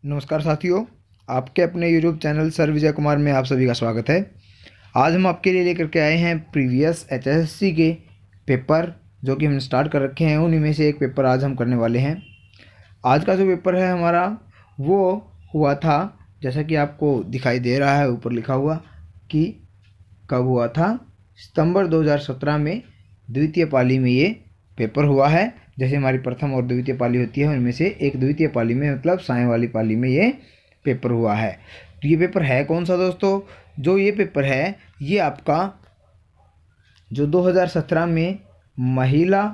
नमस्कार साथियों, आपके अपने YouTube channel sir Vijay Kumar में आप सभी का स्वागत है। आज हम आपके लिए लेकर के आए हैं प्रीवियस HSSC के पेपर जो कि हमने स्टार्ट कर रखे हैं। उन्हीं में से एक पेपर आज हम करने वाले हैं। आज का जो पेपर है हमारा वो हुआ था, जैसा कि आपको दिखाई दे रहा है ऊपर लिखा हुआ कि कब हुआ था, सितंबर 2017 में द्वितीय पाली में ये पेपर हुआ है। जैसे हमारी प्रथम और द्वितीय पाली होती है, उनमें से एक द्वितीय पाली में मतलब साय वाली पाली में ये पेपर हुआ है। तो ये पेपर है कौन सा दोस्तों? जो ये पेपर है ये आपका जो 2017 में महिला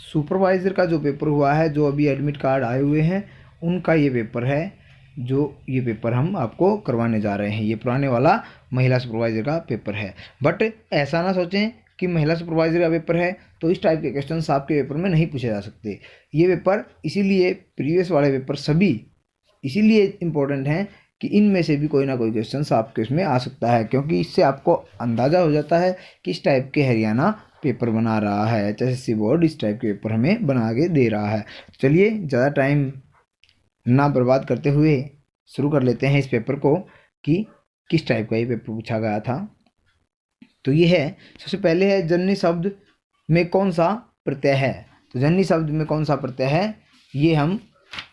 सुपरवाइज़र का जो पेपर हुआ है, जो अभी एडमिट कार्ड आए हुए हैं उनका ये पेपर है। जो ये पेपर हम आपको करवाने जा रहे हैं, ये पुराने वाला महिला सुपरवाइज़र का पेपर है। बट ऐसा ना सोचें कि महिला सुपरवाइज़र का पेपर है तो इस टाइप के क्वेश्चन आपके पेपर में नहीं पूछे जा सकते। ये पेपर इसीलिए प्रीवियस वाले पेपर सभी इसीलिए इम्पोर्टेंट हैं कि इनमें से भी कोई ना कोई क्वेश्चन आपके इसमें आ सकता है, क्योंकि इससे आपको अंदाज़ा हो जाता है कि इस टाइप के हरियाणा पेपर बना रहा है, HSSC बोर्ड इस टाइप के पेपर हमें बना के दे रहा है। चलिए ज़्यादा टाइम ना बर्बाद करते हुए शुरू कर लेते हैं इस पेपर को कि किस टाइप का ये पेपर पूछा गया था। तो ये है, सबसे पहले है जननी शब्द में कौन सा प्रत्यय है। तो जननी शब्द में कौन सा प्रत्यय है ये हम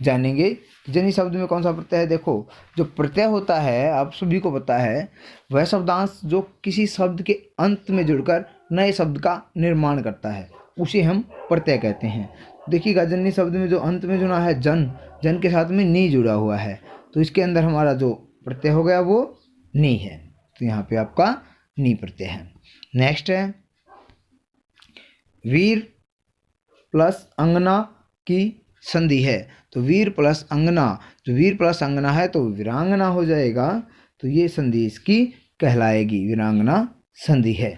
जानेंगे। जननी शब्द में कौन सा प्रत्यय है? देखो, जो प्रत्यय होता है आप सभी को पता है, वह शब्दांश जो किसी शब्द के अंत में जुड़कर नए शब्द का निर्माण करता है उसे हम प्रत्यय कहते हैं। देखिएगा, जननी शब्द में जो अंत में जुड़ा है जन के साथ में नी जुड़ा हुआ है, तो इसके अंदर हमारा जो प्रत्यय हो गया वो नी है। तो यहाँ पे आपका नी प्रत्यय है। नेक्स्ट है वीर प्लस अंगना की संधि है। तो वीर प्लस अंगना, जो वीर प्लस अंगना है तो वीरांगना हो जाएगा। तो ये संधि इसकी कहलाएगी, वीरांगना संधि है।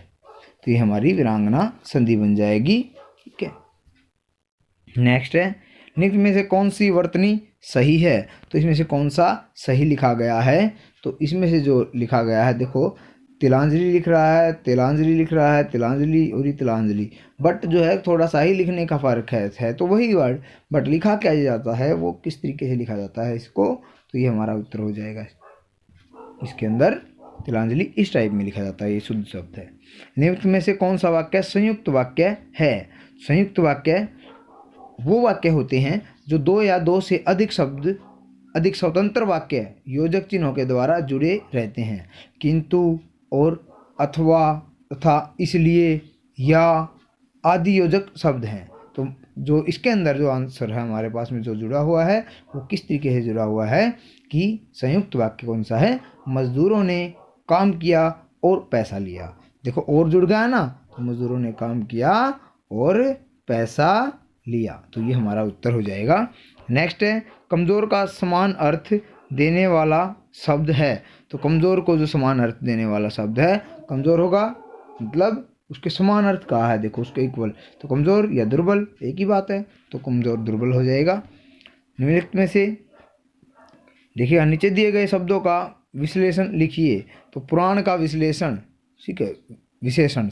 तो ये हमारी वीरांगना संधि बन जाएगी। ठीक है। नेक्स्ट है निम्न में से कौन सी वर्तनी सही है। तो इसमें से कौन सा सही लिखा गया है? तो इसमें से जो लिखा गया है, देखो तिलांजलि लिख रहा है, तिलांजलि लिख रहा है, तिलांजलि और तिलांजलि, बट जो है थोड़ा सा ही लिखने का फ़र्क है तो वही वर्ड, बट लिखा क्या जाता है, वो किस तरीके से लिखा जाता है इसको। तो ये हमारा उत्तर हो जाएगा। इसके अंदर तिलांजलि इस टाइप में लिखा जाता है, ये शुद्ध शब्द है। निम्न में से कौन सा वाक्य संयुक्त वाक्य है। संयुक्त वाक्य वो वाक्य होते हैं जो दो या दो से अधिक शब्द अधिक स्वतंत्र वाक्य योजक चिन्हों के द्वारा जुड़े रहते हैं, किंतु और अथवा तथा इसलिए या आदि योजक शब्द हैं। तो जो इसके अंदर जो आंसर है हमारे पास में जो जुड़ा हुआ है वो किस तरीके से जुड़ा हुआ है कि संयुक्त वाक्य कौन सा है? मजदूरों ने काम किया और पैसा लिया। देखो और जुड़ गया ना, तो मजदूरों ने काम किया और पैसा लिया। तो ये हमारा उत्तर हो जाएगा। नेक्स्ट है कमज़ोर का समान अर्थ देने वाला शब्द है। तो कमज़ोर को जो समान अर्थ देने वाला शब्द है, कमज़ोर होगा मतलब उसके समान अर्थ कहा है, देखो उसके इक्वल। तो कमज़ोर या दुर्बल एक ही बात है, तो कमज़ोर दुर्बल हो जाएगा। निम्नलिखित में से देखिए नीचे दिए गए शब्दों का विश्लेषण लिखिए। तो पुराण का विश्लेषण, ठीक है, विशेषण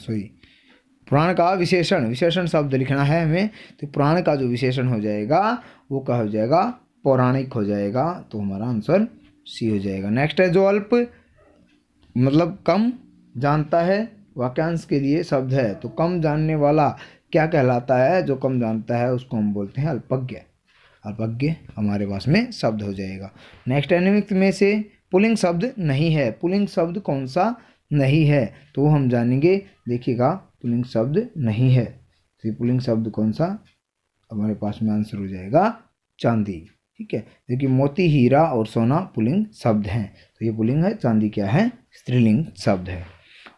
पुराण का विशेषण शब्द लिखना है हमें। तो पुराण का जो विशेषण हो जाएगा वो क्या हो जाएगा? पौराणिक हो जाएगा। तो हमारा आंसर सी हो जाएगा। नेक्स्ट है जो अल्प मतलब कम जानता है वाक्यांश के लिए शब्द है। तो कम जानने वाला क्या कहलाता है? जो कम जानता है उसको हम बोलते हैं अल्पज्ञ। अल्पज्ञ हमारे पास में शब्द हो जाएगा। नेक्स्ट निम्नलिखित में से पुल्लिंग शब्द नहीं है। पुल्लिंग शब्द कौन सा नहीं है तो वो हम जानेंगे। देखिएगा पुल्लिंग शब्द नहीं है, तो पुल्लिंग शब्द कौन सा हमारे पास में आंसर हो जाएगा? चांदी। ठीक है, देखिए मोती, हीरा और सोना पुल्लिंग शब्द हैं, तो ये पुल्लिंग है। चांदी क्या है? स्त्रीलिंग शब्द है।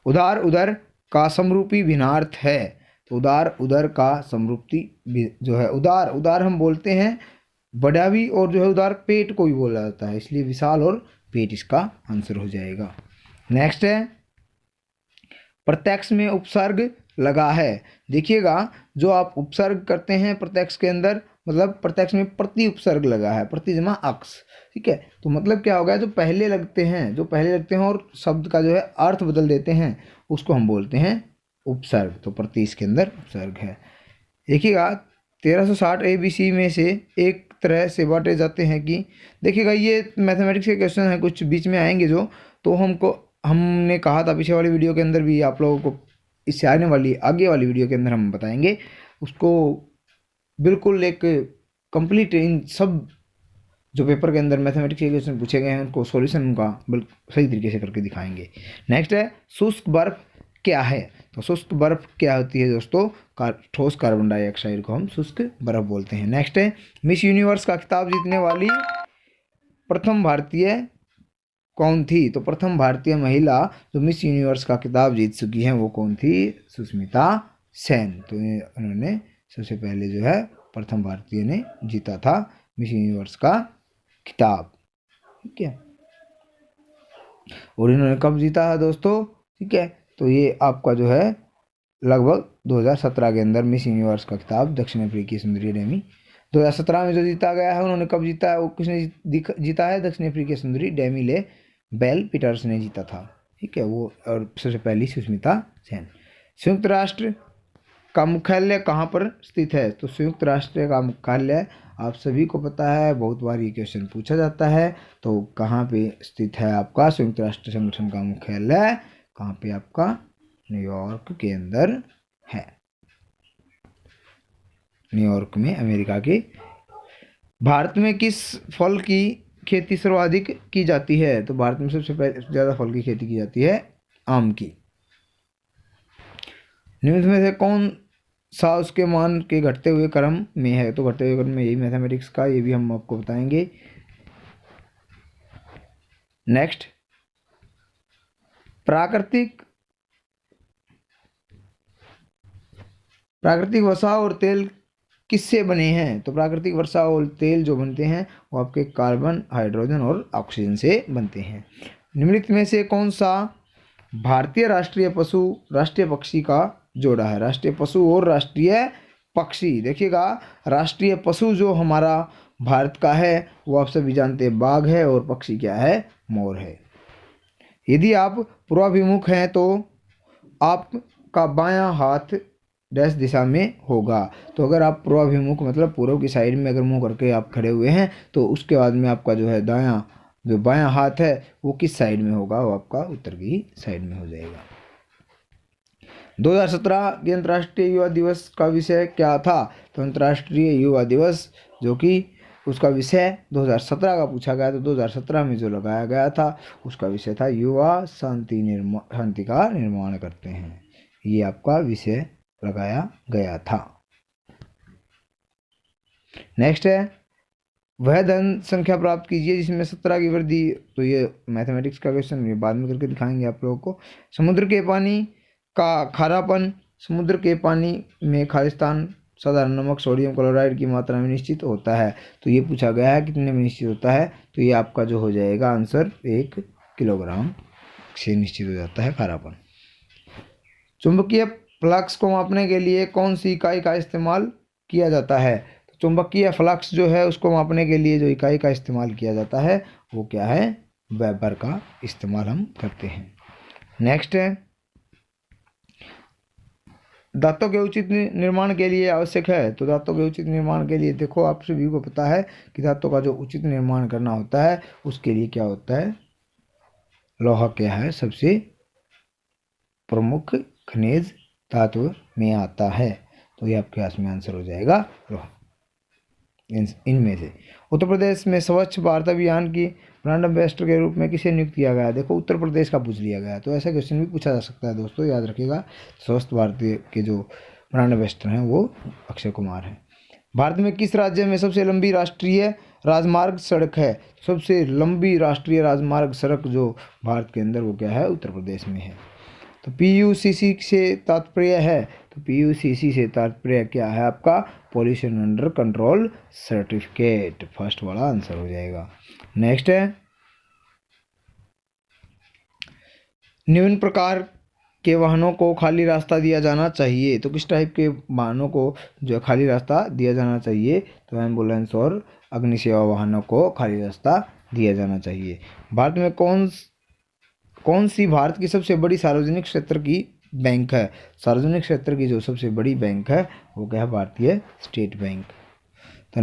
उदार उदर का समरूपी भिन्नार्थ है। तो उदार उदर का समरूपी जो है, उदार हम बोलते हैं बड़ा भी, और जो है उदार पेट को भी बोला जाता है, इसलिए विशाल और पेट इसका आंसर हो जाएगा। नेक्स्ट है प्रत्यक्ष में उपसर्ग लगा है। देखिएगा जो आप उपसर्ग करते हैं प्रत्यक्ष के अंदर, मतलब प्रत्यक्ष में प्रति उपसर्ग लगा है, प्रति जमा अक्ष। ठीक है, तो मतलब क्या होगा? जो पहले लगते हैं और शब्द का जो है अर्थ बदल देते हैं उसको हम बोलते हैं उपसर्ग। तो प्रति इसके अंदर उपसर्ग है। देखिएगा 1360 ABC में से एक तरह से बांटे जाते हैं कि देखिएगा, ये मैथमेटिक्स के क्वेश्चन हैं, कुछ बीच में आएंगे जो, तो हमने कहा था पिछले वाली वीडियो के अंदर भी, आप लोगों को इससे आगे वाली वीडियो के अंदर हम बताएंगे उसको बिल्कुल एक कंप्लीट, इन सब जो पेपर के अंदर मैथमेटिक्स के क्वेश्चन पूछे गए हैं उनको सॉल्यूशन उनका बिल्कुल सही तरीके से करके दिखाएंगे। नेक्स्ट है शुष्क बर्फ क्या है। तो शुष्क बर्फ क्या होती है दोस्तों, ठोस कार्बन डाइऑक्साइड को हम शुष्क बर्फ बोलते हैं। नेक्स्ट है मिस यूनिवर्स का खिताब जीतने वाली प्रथम भारतीय कौन थी। तो प्रथम भारतीय महिला जो मिस यूनिवर्स का खिताब जीत चुकी हैं वो कौन थी, सुष्मिता सेन। तो उन्होंने सबसे पहले जो है प्रथम भारतीय ने जीता था मिस यूनिवर्स का खिताब, ठीक है। और इन्होंने कब जीता है दोस्तों, ठीक है। तो ये आपका जो है लगभग 2017 के अंदर मिस यूनिवर्स का खिताब दक्षिण अफ्रीकी सुंदरी डेमी 2017 में जो जीता गया है। उन्होंने कब जीता है, वो किसने जीता है, दक्षिण अफ्रीकी सुंदरी डेमी ले बेल पीटर्स ने जीता था, ठीक है वो। और सबसे पहली सुष्मिता सेन। संयुक्त राष्ट्र का मुख्यालय कहाँ पर स्थित है। तो संयुक्त राष्ट्र का मुख्यालय आप सभी को पता है, बहुत बार ये क्वेश्चन पूछा जाता है। तो कहाँ पे स्थित है आपका संयुक्त राष्ट्र संगठन का मुख्यालय, कहाँ पे आपका, न्यूयॉर्क के अंदर है, न्यूयॉर्क में, अमेरिका के। भारत में किस फल की खेती सर्वाधिक की जाती है। तो भारत में सबसे ज़्यादा फल की खेती की जाती है आम की। निम्न में से कौन सा उसके मान के घटते हुए क्रम में है। तो घटते हुए क्रम में यही मैथमेटिक्स का, ये भी हम आपको बताएंगे। नेक्स्ट प्राकृतिक वसा और तेल किससे बने हैं। तो प्राकृतिक वर्षा और तेल जो बनते हैं वो आपके कार्बन, हाइड्रोजन और ऑक्सीजन से बनते हैं। निम्नलिखित में से कौन सा भारतीय राष्ट्रीय पक्षी का जोड़ा है। राष्ट्रीय पशु और राष्ट्रीय पक्षी, देखिएगा राष्ट्रीय पशु जो हमारा भारत का है वो आप सभी जानते हैं बाघ है, और पक्षी क्या है, मोर है। यदि आप पूर्वाभिमुख हैं तो आपका बायां हाथ डैश दिशा में होगा। तो अगर आप पूर्वाभिमुख मतलब पूर्व की साइड में अगर मुंह करके आप खड़े हुए हैं तो उसके बाद में आपका जो है जो बायां हाथ है वो किस साइड में होगा, वो आपका उत्तर की साइड में हो जाएगा। 2017 के अंतर्राष्ट्रीय युवा दिवस का विषय क्या था। तो अंतर्राष्ट्रीय युवा दिवस जो कि उसका विषय 2017 का पूछा गया, तो 2017 में जो लगाया गया था उसका विषय था युवा शांति का निर्माण करते हैं, ये आपका विषय लगाया गया था। नेक्स्ट है वह धन संख्या प्राप्त कीजिए जिसमें 17 की वृद्धि। तो ये मैथमेटिक्स का क्वेश्चन ये बाद में करके दिखाएंगे आप लोगों को। समुद्र के पानी का खारापन, समुद्र के पानी में खालिस्तान, साधारण नमक, सोडियम क्लोराइड की मात्रा में निश्चित होता है। तो ये पूछा गया है कितने में निश्चित होता है। तो ये आपका जो हो जाएगा आंसर 1 किलोग्राम से निश्चित हो जाता है खारापन। चुंबकीय फ्लक्स को मापने के लिए कौन सी इकाई का इस्तेमाल किया जाता है। तो चुंबकीय फ्लक्स जो है उसको मापने के लिए जो इकाई का इस्तेमाल किया जाता है वो क्या है, वेबर का इस्तेमाल हम करते हैं। नेक्स्ट है दांतों के उचित निर्माण के लिए आवश्यक है। तो दांतों के उचित निर्माण के लिए देखो आप सभी को पता है कि दांतों का जो उचित निर्माण करना होता है उसके लिए क्या होता है, लोहा क्या है सबसे प्रमुख खनिज धातु में आता है। तो ये आपके पास में आंसर हो जाएगा लोहा। इनमें से उत्तर प्रदेश में स्वच्छ भारत अभियान की ब्रांड एम्बेसडर के रूप में किसे नियुक्त किया गया। देखो उत्तर प्रदेश का पूछ लिया गया, तो ऐसा क्वेश्चन भी पूछा जा सकता है दोस्तों, याद रखिएगा। स्वच्छ भारत के जो ब्रांड एम्बेसडर हैं वो अक्षय कुमार हैं। भारत में किस राज्य में सबसे लंबी राष्ट्रीय राजमार्ग सड़क है। सबसे लंबी राष्ट्रीय राजमार्ग सड़क जो भारत के अंदर वो क्या है, उत्तर प्रदेश में है। तो PUCC से तात्पर्य है, तो PUCC से तात्पर्य क्या है आपका, pollution under control certificate, first वाला आंसर हो जाएगा। नेक्स्ट है निम्न प्रकार के वाहनों को खाली रास्ता दिया जाना चाहिए। तो किस टाइप के वाहनों को जो खाली रास्ता दिया जाना चाहिए। तो एम्बुलेंस और अग्निसेवा वाहनों को खाली रास्ता दिया जाना चाहिए। भारत में कौन सी भारत की सबसे बड़ी सार्वजनिक क्षेत्र की बैंक है। सार्वजनिक क्षेत्र की जो सबसे बड़ी बैंक है वो क्या है, भारतीय स्टेट बैंक। तो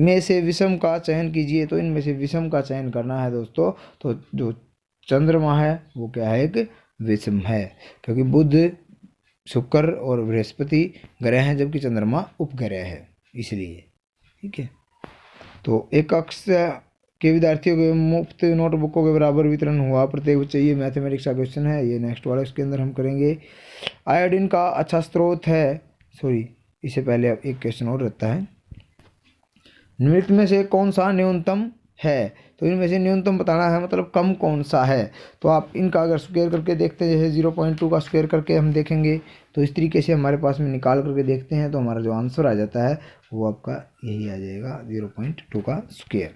में से विषम का चयन कीजिए। तो इनमें से विषम का चयन करना है दोस्तों। तो जो चंद्रमा है वो क्या है, एक विषम है, क्योंकि बुध, शुक्र और बृहस्पति ग्रह हैं जबकि चंद्रमा उपग्रह है, इसलिए। ठीक है। तो एक कक्षा के विद्यार्थियों के मुफ्त नोटबुकों के बराबर वितरण हुआ प्रत्येक बच्चे, ये मैथमेटिक्स का क्वेश्चन है। ये नेक्स्ट वाला इसके अंदर हम करेंगे। आयोडीन का अच्छा स्रोत है, सॉरी इससे पहले अब एक क्वेश्चन और रहता है, निम्नलिखित में से कौन सा न्यूनतम है। तो इनमें से न्यूनतम बताना है, मतलब कम कौन सा है। तो आप इनका अगर स्क्वायर करके देखते हैं, जैसे 0.2 का स्क्वायर करके हम देखेंगे, तो इस तरीके से हमारे पास में निकाल करके देखते हैं, तो हमारा जो आंसर आ जाता है वो आपका यही आ जाएगा, 0.2 का स्क्वायर।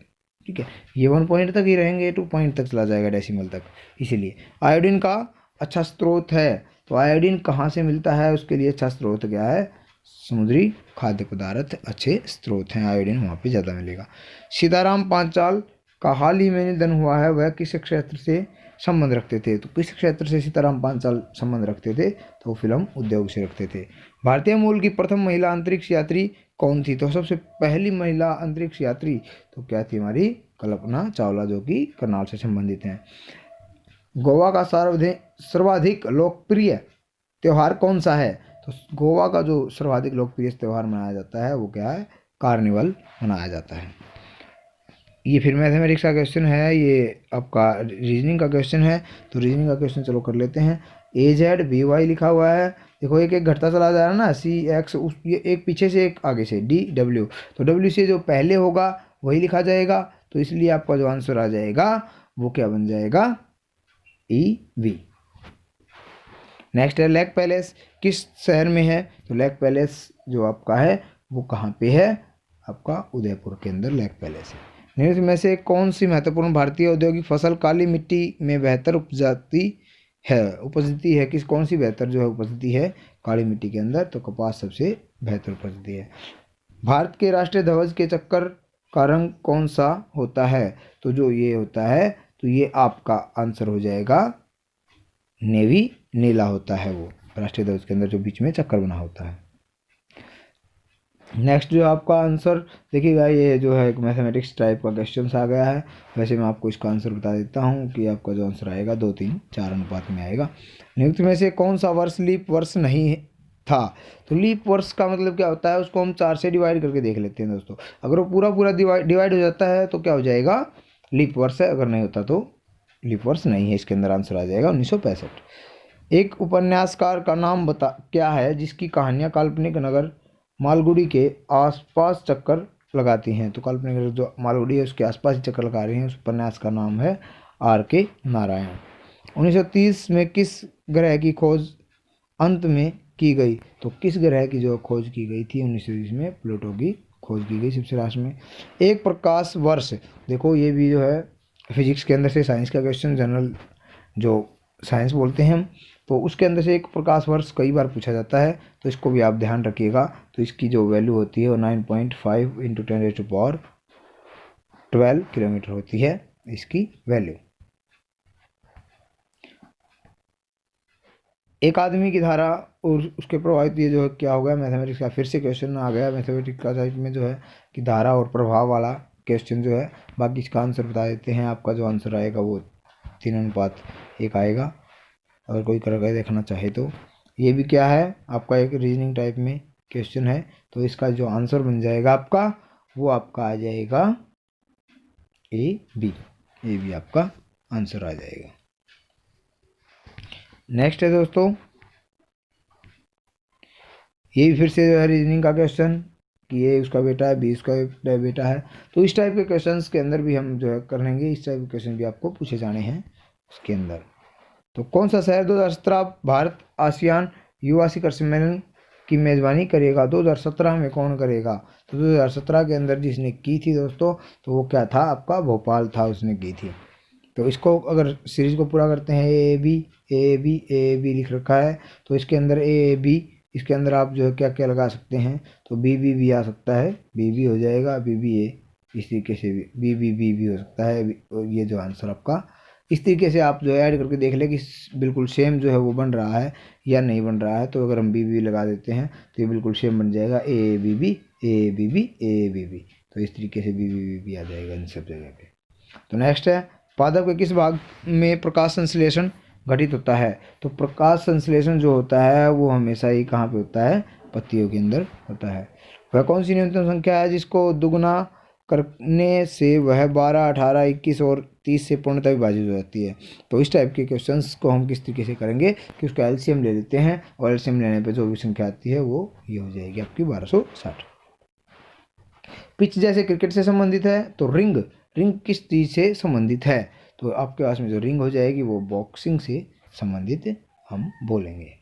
ठीक है, ये 1 पॉइंट तक ही रहेंगे, 2 पॉइंट तक चला जाएगा डेसिमल तक। इसीलिए आयोडीन का अच्छा स्रोत है। तो आयोडीन कहाँ से मिलता है, उसके लिए अच्छा स्रोत क्या है, समुद्री खाद्य पदार्थ अच्छे स्रोत हैं, आयोडीन वहाँ पे ज़्यादा मिलेगा। सीताराम पांचाल का हाल ही में निधन हुआ है, वह किस क्षेत्र से संबंध रखते थे। तो किस क्षेत्र से सीताराम पांचाल संबंध रखते थे, तो वो फिल्म उद्योग से रखते थे। भारतीय मूल की प्रथम महिला अंतरिक्ष यात्री कौन थी। तो सबसे पहली महिला अंतरिक्ष यात्री तो क्या थी, हमारी कल्पना चावला, जो कि करनाल से संबंधित हैं। गोवा का सर्वाधिक लोकप्रिय त्यौहार कौन सा है। तो गोवा का जो सर्वाधिक लोकप्रिय त्यौहार मनाया जाता है वो क्या है, कार्निवल मनाया जाता है। ये फिर मैथमेटिक्स का क्वेश्चन है, ये आपका रीजनिंग का क्वेश्चन है। तो रीजनिंग का क्वेश्चन चलो कर लेते हैं। AZ BY लिखा हुआ है, देखो एक एक घटता चला जा रहा है ना, CX, उस ये एक पीछे से एक आगे से DW, तो W से जो पहले होगा वही लिखा जाएगा। तो इसलिए आपका जो आंसर आ जाएगा वो क्या बन जाएगा, EV। नेक्स्ट है लेक पैलेस किस शहर में है। तो लेक पैलेस जो आपका है वो कहाँ पे है, आपका उदयपुर के अंदर लेक पैलेस है। निम्न में से कौन सी महत्वपूर्ण भारतीय औद्योगिक फसल काली मिट्टी में बेहतर उपजती है, किस कौन सी बेहतर जो है उपजती है काली मिट्टी के अंदर। तो कपास सबसे बेहतर उपजती है। भारत के राष्ट्रीय ध्वज के चक्कर का रंग कौन सा होता है। तो जो ये होता है, तो ये आपका आंसर हो जाएगा नेवी, नीला होता है वो राष्ट्रीय ध्वज के अंदर जो बीच में चक्कर बना होता है। नेक्स्ट जो आपका आंसर देखिएगा, ये जो है एक मैथमेटिक्स टाइप का क्वेश्चन आ गया है। वैसे मैं आपको इसका आंसर बता देता हूँ कि आपका जो आंसर आएगा 2, 3, 4 अनुपात में आएगा। निम्नलिखित में से कौन सा वर्ष लीप वर्ष नहीं था। तो लीप वर्ष का मतलब क्या होता है, उसको हम 4 से डिवाइड करके देख लेते हैं दोस्तों। अगर वो पूरा पूरा डिवाइड हो जाता है तो क्या हो जाएगा, लीप वर्ष है, अगर नहीं होता तो लीप वर्ष नहीं है। इसके अंदर आंसर आ जाएगा 1965। एक उपन्यासकार का नाम क्या है जिसकी कहानियाँ काल्पनिक नगर मालगुडी के आसपास चक्कर लगाती हैं। तो काल्पनिक नगर जो मालगुडी है उसके आसपास ही चक्कर लगा रही हैं, उस उपन्यास का नाम है RK नारायण। 1930 में किस ग्रह की खोज अंत में की गई। तो किस ग्रह की जो खोज की गई थी 1930 में, प्लूटो की खोज की गई सबसे लास्ट में। एक प्रकाश वर्ष, देखो ये भी जो है फिजिक्स के अंदर से साइंस का क्वेश्चन, जनरल जो साइंस बोलते हैं हम, तो उसके अंदर से एक प्रकाश वर्ष कई बार पूछा जाता है, तो इसको भी आप ध्यान रखिएगा। तो इसकी जो वैल्यू होती है वो 9.5 × 10⁻12 किलोमीटर होती है इसकी वैल्यू। एक आदमी की धारा और उसके प्रभावित, ये जो है क्या हो गया, मैथमेटिक्स का फिर से क्वेश्चन आ गया मैथमेटिक्स का टाइप में, जो है कि धारा और प्रभाव वाला क्वेश्चन जो है। बाकी इसका आंसर बता देते हैं, आपका जो आंसर आएगा वो 3:1 आएगा, अगर कोई करके देखना चाहे तो। ये भी क्या है, आपका एक रीजनिंग टाइप में क्वेश्चन है। तो इसका जो आंसर बन जाएगा आपका, वो आपका आ जाएगा AB। ये भी आपका आंसर आ जाएगा। नेक्स्ट है दोस्तों, ये भी फिर से जो है रीजनिंग का क्वेश्चन, कि ये उसका बेटा है, B उसका बेटा है। तो इस टाइप के क्वेश्चंस के अंदर भी हम जो है कर लेंगे, इस टाइप के क्वेश्चन भी आपको पूछे जाने हैं उसके अंदर। तो कौन सा शहर 2017 भारत आसियान युवा शिखर सम्मेलन की मेज़बानी करेगा। 2017 में कौन करेगा। तो 2017 के अंदर जिसने की थी दोस्तों, तो वो क्या था, आपका भोपाल था, उसने की थी। तो इसको अगर सीरीज को पूरा करते हैं, ए बी लिख रखा है, तो इसके अंदर AB, इसके अंदर आप जो है क्या क्या लगा सकते हैं, तो BB भी आ सकता है, BB हो जाएगा, BBA, इस तरीके से भी BB हो सकता है। ये जो आंसर आपका, इस तरीके से आप जो है ऐड करके देख लें कि बिल्कुल सेम जो है वो बन रहा है या नहीं बन रहा है। तो अगर हम BB लगा देते हैं तो ये बिल्कुल सेम बन जाएगा, ABB ABB ABB। तो इस तरीके से भी आ जाएगा इन सब जगह पे। तो नेक्स्ट है, पादप के किस भाग में प्रकाश संश्लेषण घटित होता है? तो प्रकाश संश्लेषण जो होता है वो हमेशा ही कहाँ पे होता है? पत्तियों के अंदर होता है। वह कौन सी न्यूनतम संख्या है जिसको दुगुना करने से वह 12, 18, 21 और 30 से पूर्णतः विभाजित हो जाती है? तो इस टाइप के क्वेश्चंस को हम किस तरीके से करेंगे कि उसका एलसीएम ले लेते हैं और एलसीएम लेने पे जो भी संख्या आती है वो ये हो जाएगी आपकी 1260। पिच जैसे क्रिकेट से संबंधित है, तो रिंग किस चीज से संबंधित है? तो आपके पास में जो रिंग हो जाएगी वो बॉक्सिंग से संबंधित हम बोलेंगे।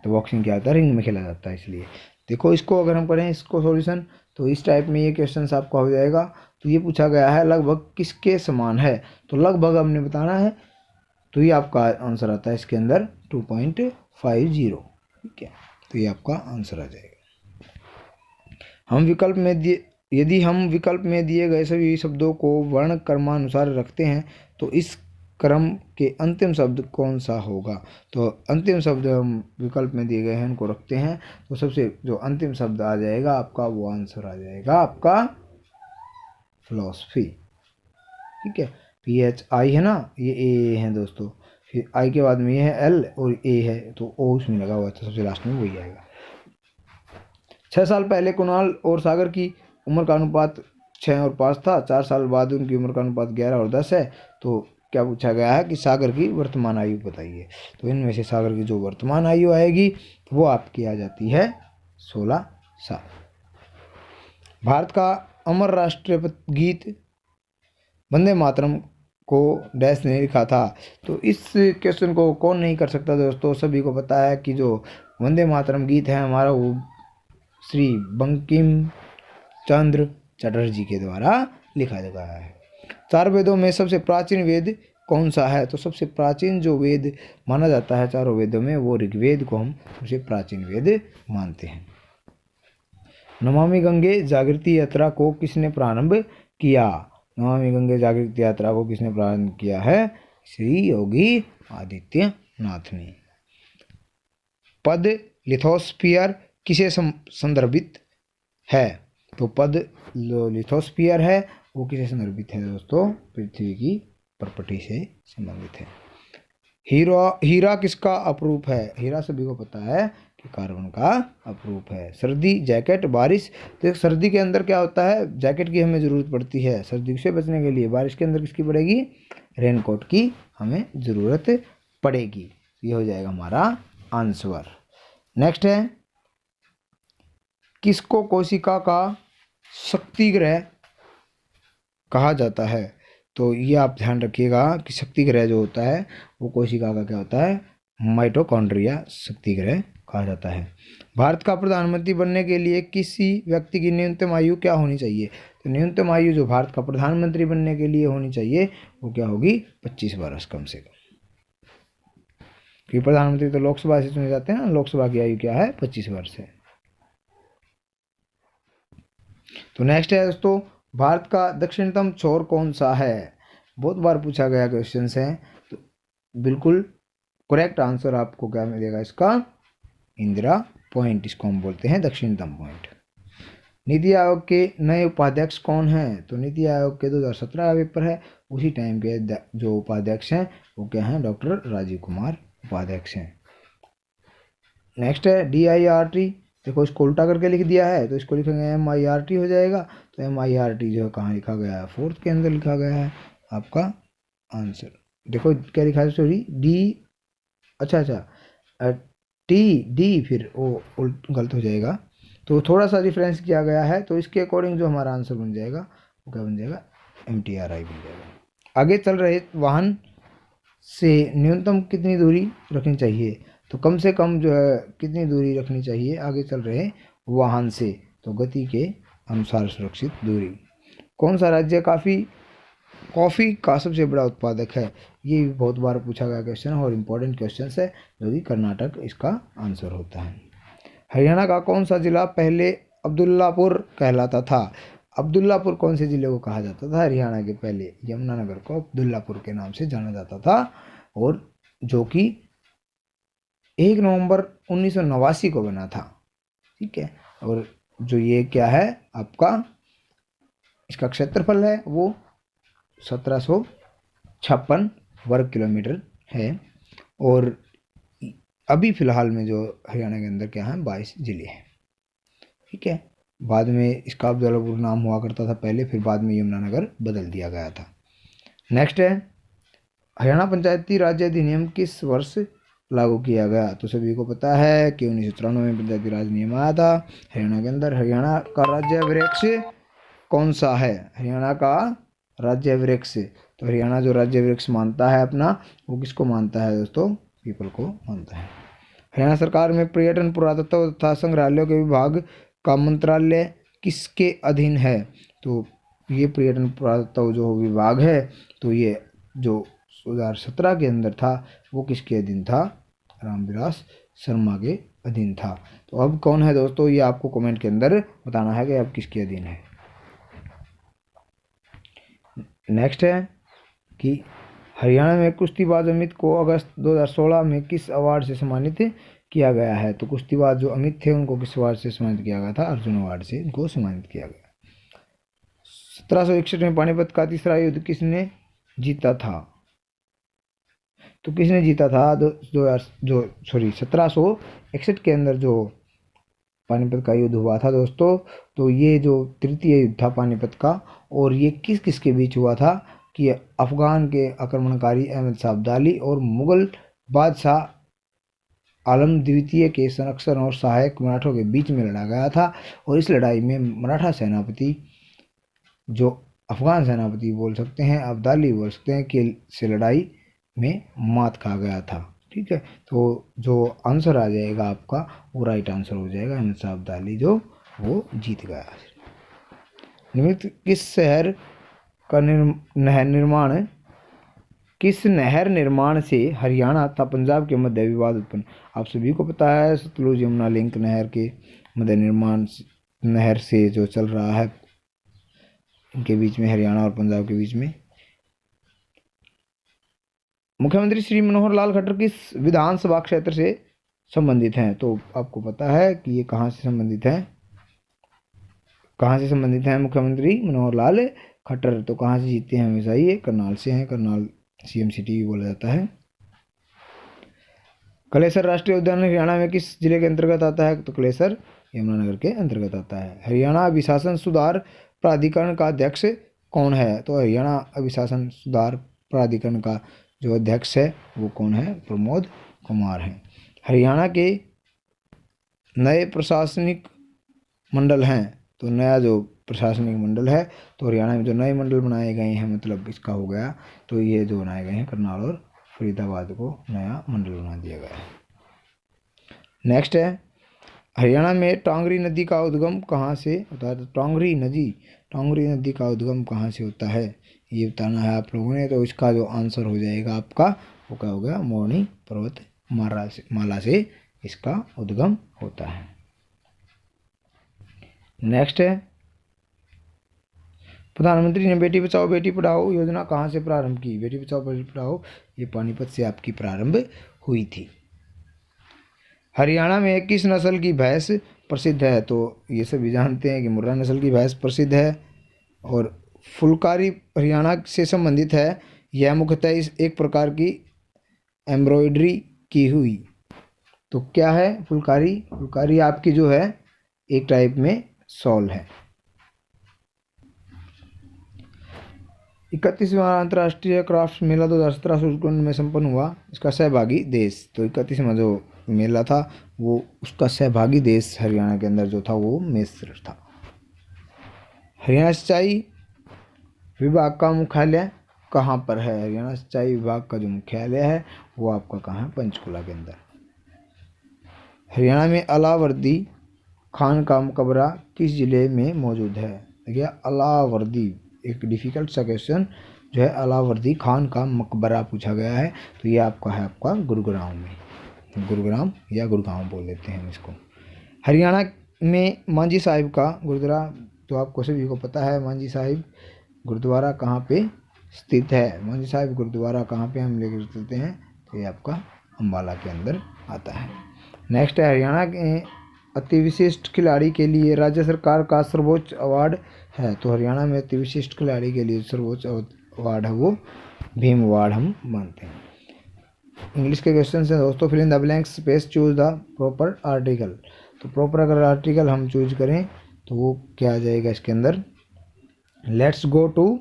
तो बॉक्सिंग क्या होता है? रिंग में खेला जाता है। इसलिए देखो, इसको अगर हम करें इसको सॉल्यूशन, तो इस टाइप में ये क्वेश्चन आपका हो जाएगा। तो ये पूछा गया है लगभग किसके समान है, तो लगभग हमने बताना है, तो ये आपका आंसर आता है इसके अंदर 2.50। ठीक है, तो ये आपका आंसर आ जाएगा। यदि हम विकल्प में दिए गए सभी शब्दों को वर्ण क्रमानुसार रखते हैं तो इस क्रम के अंतिम शब्द कौन सा होगा? तो अंतिम शब्द हम विकल्प में दिए गए हैं उनको रखते हैं, तो सबसे जो अंतिम शब्द आ जाएगा आपका वो आंसर आ जाएगा आपका फिलॉसफी। ठीक है, PHI है ना, ये ए है दोस्तों, फिर आई के बाद में ये है L और ए है, तो ओ उसमें लगा हुआ है, तो सबसे लास्ट में वही आएगा। 6 साल पहले कुणाल और सागर की उम्र का अनुपात 6 और 5 था। 4 साल बाद उनकी उम्र का अनुपात 11 और 10 है। तो क्या पूछा गया है कि सागर की वर्तमान आयु बताइए? तो इनमें से सागर की जो वर्तमान आयु आएगी वो आपकी आ जाती है 16 साल। भारत का अमर राष्ट्रीय गीत वंदे मातरम को डैश ने लिखा था? तो इस क्वेश्चन को कौन नहीं कर सकता दोस्तों, सभी को पता है कि जो वंदे मातरम गीत है हमारा वो श्री बंकिम चंद्र चटर्जी के द्वारा लिखा गया है। 4 वेदों में सबसे प्राचीन वेद कौन सा है? तो सबसे प्राचीन जो वेद माना जाता है चारों वेदों में वो ऋग्वेद को हम सबसे प्राचीन वेद मानते हैं। नमामि गंगे जागृति यात्रा को किसने प्रारंभ किया? नमामि गंगे जागृति यात्रा को किसने प्रारंभ किया है? श्री योगी आदित्यनाथ ने। पद लिथोस्फीयर किसे संदर्भित है? तो पद लिथोस्फीयर है वो किसे संदर्भित है दोस्तों? पृथ्वी की प्रॉपर्टी से संबंधित है। हीरा किसका अपरूप है? हीरा सभी को पता है कि कार्बन का अपरूप है। सर्दी, जैकेट, बारिश, तो सर्दी के अंदर क्या होता है? जैकेट की हमें ज़रूरत पड़ती है सर्दी से बचने के लिए। बारिश के अंदर किसकी पड़ेगी? रेनकोट की हमें ज़रूरत पड़ेगी। ये हो जाएगा हमारा आंसर। नेक्स्ट है, किसको कोशिका का शक्ति ग्रह कहा जाता है? तो ये आप ध्यान रखिएगा कि शक्ति ग्रह जो होता है वो कोशिका का क्या होता है? माइटोकॉन्ड्रिया शक्ति ग्रह कहा जाता है। भारत का प्रधानमंत्री बनने के लिए किसी व्यक्ति की न्यूनतम आयु क्या होनी चाहिए? तो न्यूनतम आयु जो भारत का प्रधानमंत्री बनने के लिए होनी चाहिए वो क्या होगी? 25 वर्ष कम से कम। क्योंकि प्रधानमंत्री तो लोकसभा से चुने जाते हैं ना, लोकसभा की आयु क्या है? 25 वर्ष है। तो नेक्स्ट है दोस्तों, भारत का दक्षिणतम छोर कौन सा है? बहुत बार पूछा गया क्वेश्चन है। तो बिल्कुल करेक्ट आंसर आपको क्या मिलेगा इसका? इंदिरा पॉइंट, इसको हम बोलते हैं दक्षिणतम पॉइंट। नीति आयोग के नए उपाध्यक्ष कौन हैं? तो नीति आयोग के 2017 पेपर है, उसी टाइम के जो उपाध्यक्ष हैं वो क्या हैं? डॉक्टर राजीव कुमार उपाध्यक्ष हैं। नेक्स्ट है DIRT, देखो इसको उल्टा करके लिख दिया है तो इसको लिखेंगे MIRT हो जाएगा। तो MIRT जो है कहाँ लिखा गया है? 4th के अंदर लिखा गया है आपका आंसर। देखो क्या लिखा है, सॉरी डी, अच्छा TD, फिर वो गलत हो जाएगा, तो थोड़ा सा डिफरेंस किया गया है। तो इसके अकॉर्डिंग जो हमारा आंसर बन जाएगा वो क्या बन जाएगा? MTRI बन जाएगा। आगे चल रहे वाहन से न्यूनतम कितनी दूरी रखनी चाहिए? तो कम से कम जो है कितनी दूरी रखनी चाहिए आगे चल रहे वाहन से? तो गति के अनुसार सुरक्षित दूरी। कौन सा राज्य कॉफ़ी का सबसे बड़ा उत्पादक है? ये भी बहुत बार पूछा गया क्वेश्चन है और इम्पोर्टेंट क्वेश्चन है, जो कि कर्नाटक इसका आंसर होता है। हरियाणा का कौन सा जिला पहले अब्दुल्लापुर कहलाता था? अब्दुल्लापुर कौन से जिले को कहा जाता था? हरियाणा के पहले यमुनानगर को अब्दुल्लापुर के नाम से जाना जाता था, और जो कि 1 नवंबर 1989 को बना था। ठीक है, और जो ये क्या है आपका इसका क्षेत्रफल है वो 1756 वर्ग किलोमीटर है। और अभी फिलहाल में जो हरियाणा के अंदर क्या है 22 जिले हैं। ठीक है, बाद में इसका अफजलपुर नाम हुआ करता था पहले, फिर बाद में यमुनानगर बदल दिया गया था। नेक्स्ट है हरियाणा पंचायती राज अधिनियम किस वर्ष लागू किया गया? तो सभी को पता है कि 1993 में पंचायती राज नियम आया था हरियाणा के अंदर। हरियाणा का राज्य वृक्ष कौन सा है? हरियाणा का राज्य वृक्ष, तो हरियाणा जो राज्य वृक्ष मानता है अपना, वो किसको मानता है दोस्तों? पीपल को मानता है। हरियाणा सरकार में पर्यटन, पुरातत्व तथा संग्रहालयों के विभाग का मंत्रालय किसके अधीन है? तो ये पर्यटन पुरातत्व जो विभाग है, तो ये जो 2017 के अंदर था वो किसके अधीन था? रामविलास शर्मा के अधीन था। तो अब कौन है दोस्तों, ये आपको कमेंट के अंदर बताना है कि अब किसके अधीन है। नेक्स्ट है कि हरियाणा में कुश्तीबाज अमित को अगस्त 2016 में किस अवार्ड से सम्मानित किया गया है? तो कुश्तीबाज जो अमित थे उनको किस अवार्ड से सम्मानित किया गया था? अर्जुन अवार्ड से उनको सम्मानित किया गया। 1761 में पानीपत का तीसरा युद्ध किसने जीता था? तो किसने जीता था? 1761 के अंदर जो पानीपत का युद्ध हुआ था दोस्तों, तो ये जो तृतीय युद्ध था पानीपत का, और ये किस किस के बीच हुआ था? कि अफगान के आक्रमणकारी अहमद शाह अब्दाली और मुगल बादशाह आलम द्वितीय के संरक्षण और सहायक मराठों के बीच में लड़ा गया था। और इस लड़ाई में मराठा सेनापति, जो अफगान सेनापति बोल सकते हैं, अब्दाली बोल सकते हैं, कि से लड़ाई में मात खा गया था। ठीक है, तो जो आंसर आ जाएगा आपका वो राइट आंसर हो जाएगा, अहमद शाह अब्दाली जो वो जीत गया। निम्नलिखित किस शहर का किस नहर निर्माण से हरियाणा तथा पंजाब के मध्य विवाद उत्पन्न? आप सभी को पता है सतलुज यमुना लिंक नहर के मध्य निर्माण नहर से जो चल रहा है इनके बीच में, हरियाणा और पंजाब के बीच में। मुख्यमंत्री श्री मनोहर लाल खट्टर किस विधानसभा क्षेत्र से संबंधित हैं? तो आपको पता है कि ये कहाँ से संबंधित हैं, कहाँ से संबंधित हैं मुख्यमंत्री मनोहर लाल खट्टर? तो कहाँ से जीते हैं हमेशा? ये करनाल से हैं, करनाल सीएम सिटी भी बोला जाता है। कलेसर राष्ट्रीय उद्यान हरियाणा में किस जिले के अंतर्गत आता है? तो कलेसर यमुनानगर के अंतर्गत आता है। हरियाणा अभिशासन सुधार प्राधिकरण का अध्यक्ष कौन है? तो हरियाणा अभिशासन सुधार प्राधिकरण का जो अध्यक्ष है वो कौन है? प्रमोद कुमार हैं। हरियाणा के नए प्रशासनिक मंडल हैं, तो नया जो प्रशासनिक मंडल है, तो हरियाणा में जो नए मंडल बनाए गए हैं, मतलब इसका हो गया, तो ये जो बनाए गए हैं करनाल और फरीदाबाद को नया मंडल बना दिया गया है। नेक्स्ट है हरियाणा में टांगरी नदी का उद्गम कहाँ से होता है? तो टांगरी नदी का उद्गम कहाँ से होता है ये बताना है आप लोगों ने। तो इसका जो आंसर हो जाएगा आपका वो क्या हो गया? मोरनी पर्वत माला से इसका उद्गम होता है। नेक्स्ट है प्रधानमंत्री ने बेटी बचाओ बेटी पढ़ाओ योजना कहाँ से प्रारंभ की? बेटी बचाओ बेटी पढ़ाओ ये पानीपत से आपकी प्रारंभ हुई थी। हरियाणा में किस नस्ल की भैंस प्रसिद्ध है? तो ये सभी जानते हैं कि मुर्रा नस्ल की भैंस प्रसिद्ध है। और फुलकारी हरियाणा से संबंधित है। यह मुख्यतः इस एक प्रकार की एम्ब्रॉयडरी की हुई। तो क्या है फुलकारी? फुलकारी आपकी जो है एक टाइप में शॉल है। 31वां अंतर्राष्ट्रीय क्राफ्ट मेला 2017 उत्तराखंड में संपन्न हुआ। इसका सहभागी देश, तो 31वां जो मेला था वो उसका सहभागी देश हरियाणा के अंदर जो था वो मिस्र था। हरियाणा सिंचाई विभाग का मुख्यालय कहाँ पर है? हरियाणा सिंचाई विभाग का जो मुख्यालय है वो आपका कहाँ है? पंचकुला के अंदर। हरियाणा में अलावर्दी खान का मकबरा किस जिले में मौजूद है? देखिए अलावर्दी एक डिफिकल्ट सा क्वेश्चन जो है, अलावर्दी खान का मकबरा पूछा गया है, तो ये आपका है आपका गुरुग्राम में, गुरुग्राम या गुड़गांव बोल देते हैं इसको। हरियाणा में मांझी साहिब का गुरुद्वारा, तो आपको सभी को पता है मांझी साहिब गुरुद्वारा कहाँ पे स्थित है। मांझी साहिब गुरुद्वारा कहाँ पे हम लेकर चलते हैं? तो ये आपका अम्बाला के अंदर आता है। नेक्स्ट है अति विशिष्ट खिलाड़ी के लिए राज्य सरकार का सर्वोच्च अवार्ड है? तो हरियाणा में अति विशिष्ट खिलाड़ी के लिए सर्वोच्च अवार्ड है वो भीम अवार्ड हम मानते हैं। इंग्लिश के क्वेश्चन हैं दोस्तों। Fill in the blank space, choose the proper article. तो प्रॉपर अगर आर्टिकल हम चूज करें तो वो क्या आ जाएगा इसके अंदर? Let's go to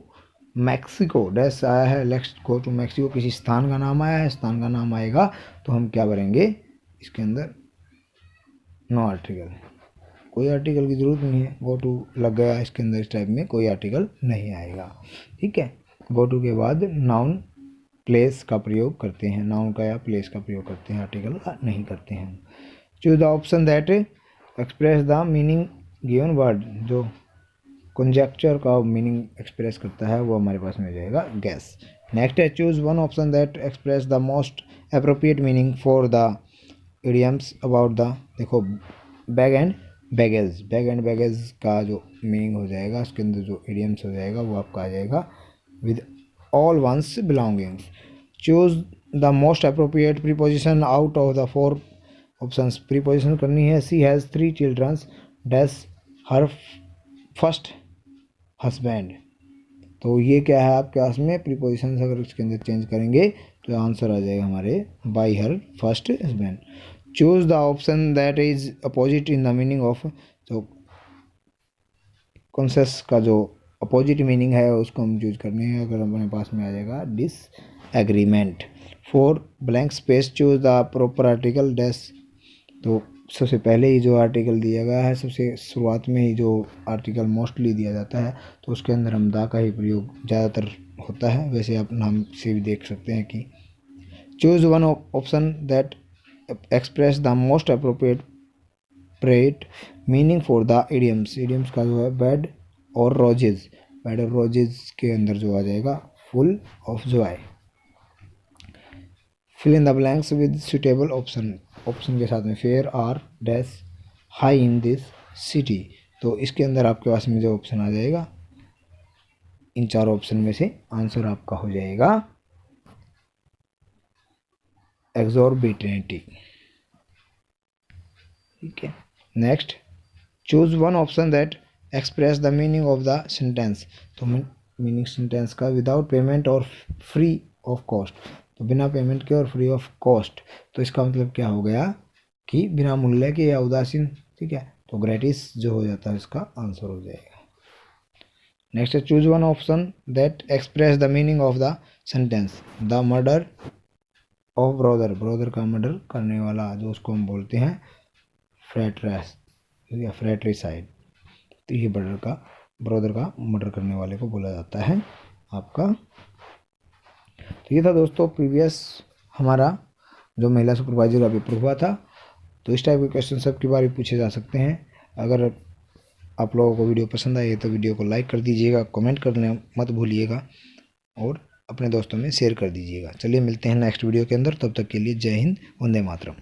Mexico dash आया है, लेट्स गो टू मैक्सिको किसी स्थान का नाम आया है, स्थान का नाम आएगा तो हम क्या भरेंगे इसके अंदर? नो आर्टिकल, कोई आर्टिकल की ज़रूरत नहीं है, गो टू लग गया इसके अंदर, इस टाइप में कोई आर्टिकल नहीं आएगा। ठीक है, गो टू के बाद नाउन प्लेस का प्रयोग करते हैं, नाउन का या प्लेस का प्रयोग करते हैं, आर्टिकल का नहीं करते हैं। Choose the option that express the meaning given word, जो कंजक्चर का मीनिंग एक्सप्रेस करता है वो हमारे पास में जाएगा गैस। नेक्स्ट है choose one option that express the most appropriate meaning for the idioms about the. देखो bag and baggage, bag and baggage का जो मीनिंग हो जाएगा उसके अंदर जो इडियम्स हो जाएगा वो आपका आ जाएगा with all one's belongings. Choose the most appropriate preposition out of the four options. Preposition करनी है। She has 3 childrens dash her first husband. तो ये क्या है आपके पास में प्रीपोजिशन, अगर इसके अंदर चेंज करेंगे तो आंसर आ जाएगा हमारे by her first husband. Choose the option that is opposite in the meaning of, जो कॉन्सेस का जो अपोजिट मीनिंग है उसको हम चूज करने हैं। अगर हमारे पास में आ जाएगा disagreement. For blank space choose the proper article dash. तो सबसे पहले ही जो आर्टिकल दिया गया है, सबसे शुरुआत में ही जो आर्टिकल मोस्टली दिया जाता है तो उसके अंदर हम दा का ही प्रयोग ज़्यादातर होता है। वैसे आप नाम से भी देख सकते हैं कि choose one option that express the most appropriate meaning for the idioms. Idioms का जो है बेड और रोजेज, बेड और रोजेज के अंदर जो आ जाएगा full of joy. Fill in the blanks with suitable option, option के साथ में fare are dash high in this city. तो इसके अंदर आपके पास में जो ऑप्शन आ जाएगा इन 4 ऑप्शन में से आंसर आपका हो जाएगा एक्सॉर्बिटेंट। ठीक है, next choose one option that express the meaning of the sentence. तो मीनिंग सेंटेंस का विदाउट पेमेंट और फ्री ऑफ कॉस्ट। तो बिना पेमेंट के और फ्री ऑफ कॉस्ट, तो इसका मतलब क्या हो गया कि बिना मूल्य के या उदासीन। ठीक है, तो ग्रेटिस जो हो जाता है इसका आंसर हो जाएगा। नेक्स्ट है choose one option that express the meaning of the sentence. The murder of brother, brother का मर्डर करने वाला जो उसको हम बोलते हैं फ्रैट्रेस या फ्रैट्रिसाइड। तो ये ब्रदर का मर्डर करने वाले को बोला जाता है आपका। तो ये था दोस्तों प्रीवियस हमारा जो महिला सुपरवाइजर का पेपर हुआ था। तो इस टाइप के क्वेश्चन सबकी बार पूछे जा सकते हैं। अगर आप लोगों को वीडियो पसंद आई तो वीडियो को लाइक कर दीजिएगा, कमेंट करना मत भूलिएगा और अपने दोस्तों में शेयर कर दीजिएगा। चलिए मिलते हैं नेक्स्ट वीडियो के अंदर, तब तक के लिए जय हिंद, वंदे मातरम।